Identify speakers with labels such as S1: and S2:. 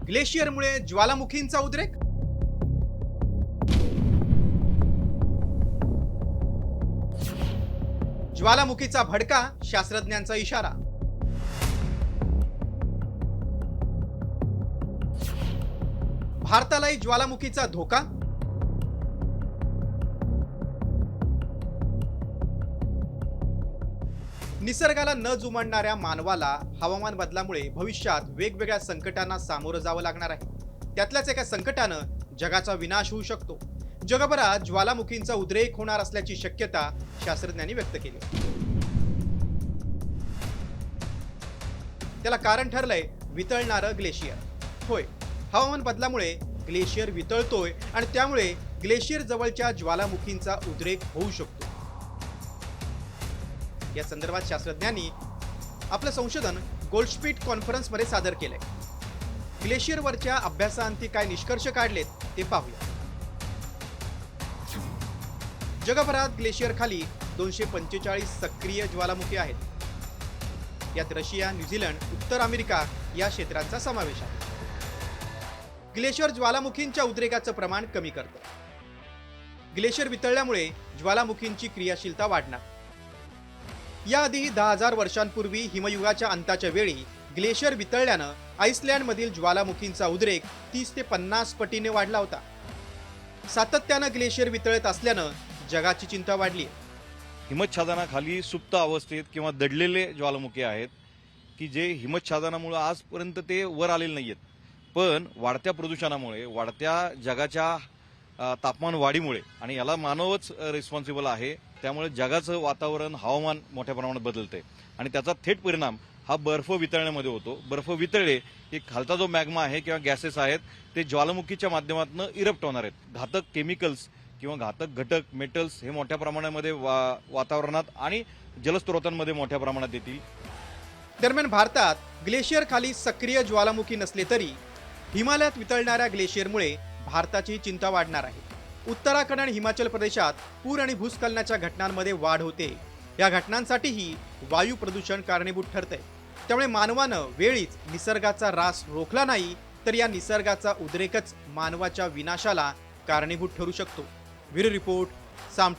S1: ग्लेशियरमुळे ज्वालामुखींचा उद्रेक? ज्वालामुखीचा भडका, शास्त्रज्ञांचा इशारा. भारतालाही ज्वालामुखीचा धोका? निसर्गाला न जुमानणाऱ्या मानवाला हवामान बदलामुळे भविष्यात वेगवेगळ्या संकटांना सामोरं जावं लागणार आहे. त्यातल्याच एका संकटानं जगाचा विनाश होऊ शकतो. जगभरात ज्वालामुखींचा उद्रेक होणार असल्याची शक्यता शास्त्रज्ञांनी व्यक्त केली. त्याला कारण ठरलंय वितळणारं ग्लेशियर. होय, हवामान बदलामुळे ग्लेशियर वितळतोय आणि त्यामुळे ग्लेशियर जवळच्या ज्वालामुखींचा उद्रेक होऊ शकतो. या संदर्भात शास्त्रज्ञांनी आपलं संशोधन गोल्डस्पीट कॉन्फरन्समध्ये सादर केलंय. ग्लेशियरवरच्या अभ्यासांती काय निष्कर्ष काढलेत ते पाहूया. जगभरात ग्लेशियर खाली 245 सक्रिय ज्वालामुखी आहेत. यात रशिया, न्यूझीलंड, उत्तर अमेरिका या क्षेत्रांचा समावेश आहे. ग्लेशियर ज्वालामुखींच्या उद्रेकाचं प्रमाण कमी करतं. ग्लेशियर वितळल्यामुळे ज्वालामुखींची क्रियाशीलता वाढणार. याआधी 10,000 वर्षांपूर्वी हिमयुगाच्या अंताच्या वेळी ग्लेशियर वितळल्यानं आईसलँडमधील ज्वालामुखींचा उद्रेक 30 ते 50 पटीने वाढला होता. सातत्यानं ग्लेशियर वितळत असल्यानं जगाची चिंता वाढली आहे.
S2: हिमच्छादनाखाली सुप्त अवस्थेत किंवा दडलेले ज्वालामुखी आहेत की जे हिमच्छादनामुळे आजपर्यंत ते वर आलेले नाहीयेत. पण वाढत्या प्रदूषणामुळे, वाढत्या जगाच्या तापमान वाढीमुळे, आणि याला मानवच रिस्पॉन्सिबल आहे, त्यामुळे जगाचं वातावरण, हवामान मोठ्या प्रमाणात बदलतंय आणि त्याचा थेट परिणाम हा बर्फ वितळण्यामध्ये होतो. बर्फ वितळले की खालचा जो मॅग्मा आहे किंवा गॅसेस आहेत ते ज्वालामुखीच्या माध्यमातून इरप्ट होणार आहेत. घातक केमिकल्स किंवा घातक घटक, मेटल्स हे मोठ्या प्रमाणामध्ये वातावरणात आणि जलस्रोतांमध्ये मोठ्या प्रमाणात येतील.
S1: दरम्यान भारतात ग्लेशियर खाली सक्रिय ज्वालामुखी नसले तरी हिमालयात वितळणाऱ्या ग्लेशियरमुळे भारताची चिंता वाढणार आहे. उत्तराखंड आणि हिमाचल प्रदेशात पूर आणि भूस्खलनाच्या घटनांमध्ये वाढ होते. या घटनांसाठीही वायू प्रदूषण कारणीभूत ठरतंय. त्यामुळे मानवानं वेळीच निसर्गाचा ऱ्हास रोखला नाही तर या निसर्गाचा उद्रेकच मानवाच्या विनाशाला कारणीभूत ठरू शकतो. ब्युरो रिपोर्ट, साम